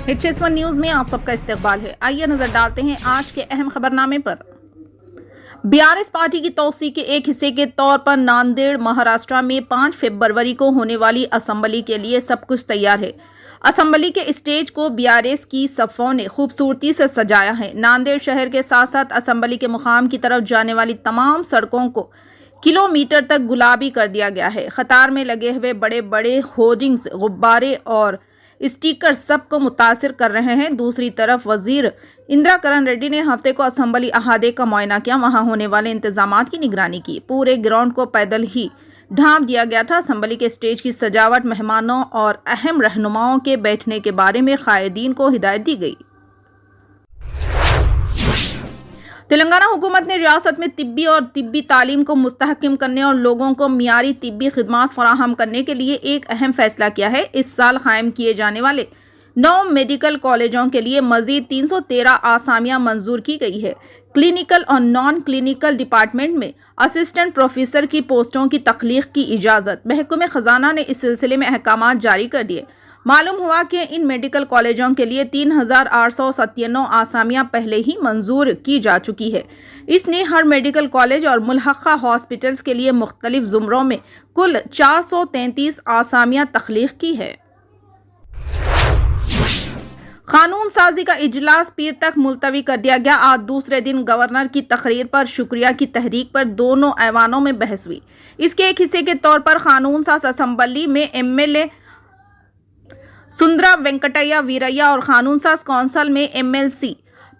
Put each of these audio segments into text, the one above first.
HS1 news में आप सबका इस्तकबाल है। आइए नजर डालते हैं आज के अहम खबरनामे पर। BRS पार्टी की तौसीक़ के एक हिस्से के तौर पर नांदेड़ महाराष्ट्र में 5 फरवरी को होने वाली असेंबली के लिए सब कुछ तैयार है। असेंबली के स्टेज को BRS की सफ़ों ने खूबसूरती से सजाया है। नांदेड़ शहर के साथ साथ असेंबली के मुकाम की तरफ जाने वाली तमाम सड़कों को किलोमीटर तक गुलाबी कर दिया गया है। कतार में लगे हुए बड़े बड़े होर्डिंग्स, गुब्बारे और स्टिकर सबको मुतासिर कर रहे हैं। दूसरी तरफ वजीर इंदिरा करण रेड्डी ने हफ्ते को असेंबली अहाते का मुआयना किया, वहां होने वाले इंतजामात की निगरानी की। पूरे ग्राउंड को पैदल ही ढांप दिया गया था। असेंबली के स्टेज की सजावट, मेहमानों और अहम रहनुमाओं के बैठने के बारे में कायदीन को हिदायत दी गई। तेलंगाना हुकूमत ने रियासत में तिब्बी और तिब्बी तालीम को मुस्तहकम करने और लोगों को मियारी तिब्बी खिदमात फराहम करने के लिए एक अहम फैसला किया है। इस साल कायम किए जाने वाले 9 मेडिकल कॉलेजों के लिए मजीद 313 आसामियां मंजूर की गई है। क्लिनिकल और नॉन क्लिनिकल डिपार्टमेंट में असिस्टेंट प्रोफेसर की पोस्टों की तख्लीक की इजाज़त महकमे ख़जाना ने इस सिलसिले में अहकामात जारी कर दिए। मालूम हुआ कि इन मेडिकल कॉलेजों के लिए 3897 आसामियां पहले ही मंजूर की जा चुकी है। इसने हर मेडिकल कॉलेज और मुल्हक़ा हॉस्पिटल्स के लिए मुख्तलिफ ज़ुमरों में कुल 433 आसामियां तख्लीक की है। कानून साजी का इजलास पीर तक मुलतवी कर दिया गया। आज दूसरे दिन गवर्नर की तकरीर पर शुक्रिया की तहरीक पर दोनों ऐवानों में बहस हुई। इसके एक हिस्से के तौर पर कानून साज असम्बली में MLA सुंदरा वेंकटैया वीरैया और कानून साज कौंसिल में MLC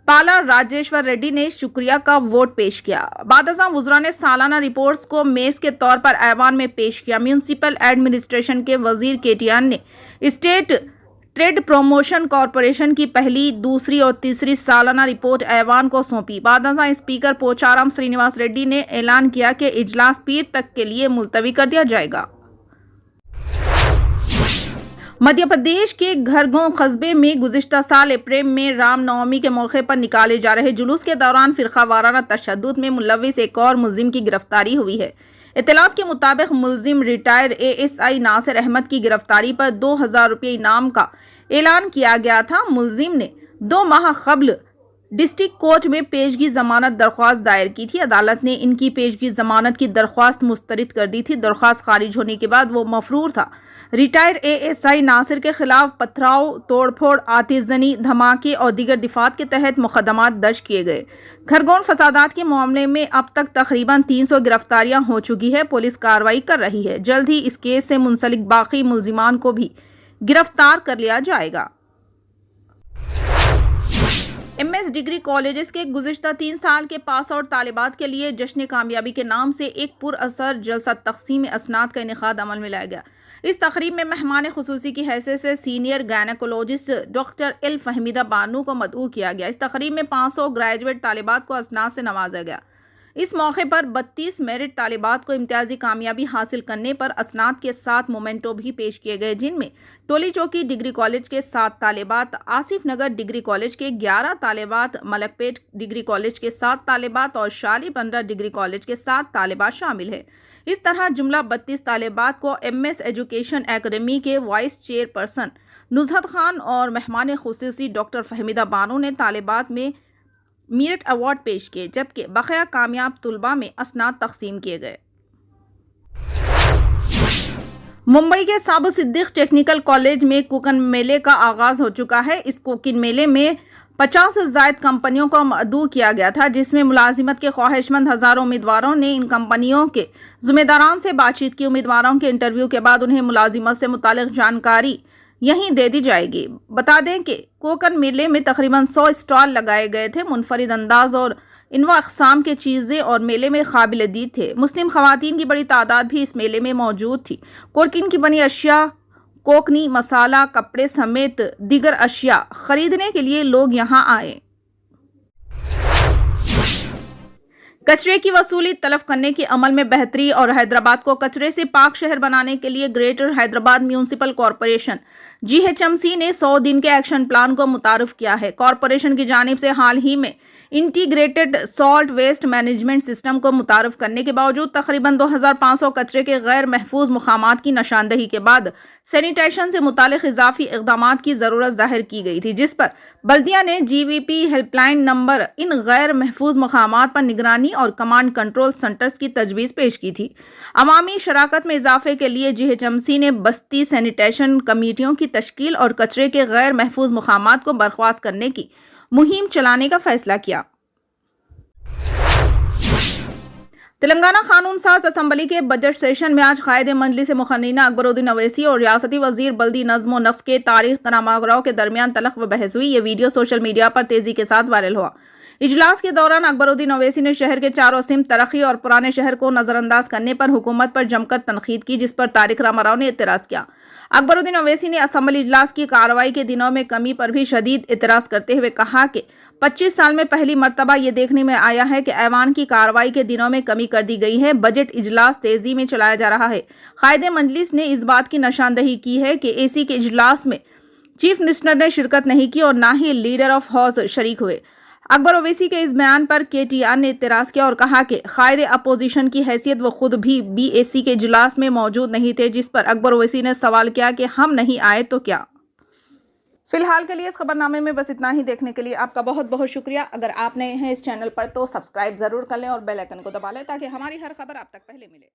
पाला राजेश्वर रेड्डी ने शुक्रिया का वोट पेश किया। बादशाह वुज़रा ने सालाना रिपोर्ट्स को मेज़ के तौर पर ऐवान में पेश किया। म्यूनसिपल एडमिनिस्ट्रेशन के वजीर KTR ने स्टेट ट्रेड प्रमोशन कॉरपोरेशन की पहली, दूसरी और तीसरी सालाना रिपोर्ट ऐवान को सौंपी। बादशाह स्पीकर पोचाराम श्रीनिवास रेड्डी ने ऐलान किया कि इजलास पीर तक के लिए मुलतवी कर दिया जाएगा। मध्य प्रदेश के खरगोन कस्बे में गुज़िश्ता साल अप्रैल में रामनवमी के मौके पर निकाले जा रहे जुलूस के दौरान फ़िरक़ा वाराना तशद्दुद में मुलव्विस एक और मुल्ज़िम की गिरफ्तारी हुई है। इत्तलात के मुताबिक मुल्ज़िम रिटायर ASI नासिर अहमद की गिरफ्तारी पर 2000 रुपये इनाम का ऐलान किया गया था। मुल्ज़िम ने 2 माह कबल डिस्ट्रिक्ट कोर्ट में पेशगी ज़मानत दरख्वास्त दायर की थी। अदालत ने इनकी पेशगी ज़मानत की दरख्वास्त मुस्तरद कर दी थी। दरख्वास्त खारिज होने के बाद वो मफरूर था। रिटायर ASI नासिर के खिलाफ पथराव, तोड़फोड़, आतिशज़नी, धमाके और दीगर दिफात के तहत मुकदमात दर्ज किए गए। खरगोन फसादात के मामले में अब तक तकरीबन 300 गिरफ्तारियां हो चुकी है। पुलिस कार्रवाई कर रही है। जल्द ही इस केस से मुंसलिक बाकी मुल्जिमान को भी गिरफ्तार कर लिया जाएगा। MS डिग्री कॉलेजेस के गुज़िश्ता 3 साल के पास आउट तालिबात के लिए जश्न कामयाबी के नाम से एक पुरअसर जलसा तक़सीम असनाद का इनेकाद अमल में लाया गया। इस तकरीब में मेहमान खुसूसी की हैसियत से senior gynaecologist doctor L Fahmida Bano को मदऊ किया गया। इस तकरीब में 500 ग्रेजुएट तालिबात को असनाद से नवाजा गया। इस मौके पर 32 मेरिट तालिबात को इम्तियाजी कामयाबी हासिल करने पर असनाद के 7 मोमेंटो भी पेश किए गए, जिनमें टोली चौकी डिग्री कॉलेज के 7 तालिबात, आसिफ नगर डिग्री कॉलेज के 11 तालिबात, मलकपेट डिग्री कॉलेज के 7 तालिबात और शाली बंदर डिग्री कॉलेज के 7 तालिबात शामिल है। इस तरह जुमला 32 तालिबात को MS एजुकेशन एकेडमी के वाइस चेयरपर्सन नुज़हत खान और मेहमान खुसूसी डॉक्टर फहमीदा बानो ने तालिबात में मेरिट अवार्ड पेश किए, जबकि बकाया कामयाब तुलबा में असनाद तकसीम किए गए। मुंबई के साबु सिद्दीक टेक्निकल कॉलेज में कुकिंग मेले का आगाज़ हो चुका है। इस कुकिंग मेले में 50 से ज़ायद कंपनियों को मदऊ किया गया था, जिसमें मुलाजिमत के ख्वाहिशमंद हज़ारों उम्मीदवारों ने इन कंपनियों के ज़िम्मेदारान से बातचीत की। उम्मीदवारों के इंटरव्यू के बाद उन्हें मुलाजिमत से मुतालिक जानकारी यहीं दे दी जाएगी। बता दें कि कोकन मेले में तकरीबन 100 स्टॉल लगाए गए थे। मुनफरिद अंदाज और इनवा अक़साम के चीज़ें और मेले में काबिल दीद थे। मुस्लिम ख़वातीन की बड़ी तादाद भी इस मेले में मौजूद थी। कोकिन की बनी अशिया, कोकनी मसाला, कपड़े समेत दीगर अशिया खरीदने के लिए लोग यहाँ आए। कचरे की वसूली तलब करने के अमल में बेहतरी और हैदराबाद को कचरे से पाक शहर बनाने के लिए greater Hyderabad municipal corporation GHMC ने 100 दिन के एक्शन प्लान को मुतारिफ किया है। कॉरपोरेशन की जानिब से हाल ही में integrated solid waste management system को मुतारिफ करने के बावजूद तकरीबन 2500 कचरे के गैर महफूज मुकामात की निशानदही के बाद सैनिटेशन से मुतालिक इजाफी इक़दामात की ज़रूरत ज़ाहिर की गई थी, जिस पर बल्दिया ने GVP हेल्पलाइन नंबर इन गैर महफूज मुकामात पर निगरानी और कमांड कंट्रोल सेंटर्स की तजवीज़ पेश की थी। अवामी शराकत में इजाफे के लिए GHMC ने बस्ती सैनिटेशन कमेटियों की तश्कील और कचरे के गैर महफूज मुकामात को बर्खास्त करने की मुहिम चलाने का फैसला किया। तेलंगाना कानून साज असम्बली के बजट सेशन में आज कायद मंजलिस मुखन्नीना अकबरुद्दीन अवैसी और रियासती वजीर बल्दी नज़्म व नक्श के तारिक करामागराव के दरमियान तलख व बहस हुई। ये वीडियो सोशल मीडिया पर तेजी के साथ वायरल हुआ। इजलास के दौरान अकबरुद्दीन अवैसी ने शहर के चारों सिमत तरक्की और पुराने शहर को नजरअंदाज करने पर हुकूमत पर जमकर तनकीद की, जिस पर तारिक रामाराव ने एतराज़ किया। अकबरुद्दीन अवैसी ने असम्बली इजलास की कार्रवाई के दिनों में कमी पर भी शदीद एतराज़ करते हुए कहा कि 25 साल में पहली मरतबा ये देखने में आया है कि ऐवान की कार्रवाई के दिनों में कमी कर दी गई है। बजट इजलास तेजी में चलाया जा रहा है। कायदे मजलिस ने इस बात की निशानदही की है कि AC के इजलास में चीफ मिनिस्टर ने शिरकत नहीं की और न ही लीडर ऑफ हाउस शरीक हुए। अकबर ओवैसी के इस बयान पर KTR ने इतराज़ किया और कहा कि कायदे अपोजिशन की हैसियत वो खुद भी BAC के इजलास में मौजूद नहीं थे, जिस पर अकबर ओवैसी ने सवाल किया कि हम नहीं आए तो क्या। फिलहाल के लिए इस खबरनामे में बस इतना ही। देखने के लिए आपका बहुत बहुत शुक्रिया। अगर आप नए हैं इस चैनल पर तो सब्सक्राइब ज़रूर कर लें और बेल आइकन को दबा लें ताकि हमारी हर खबर आप तक पहले मिले।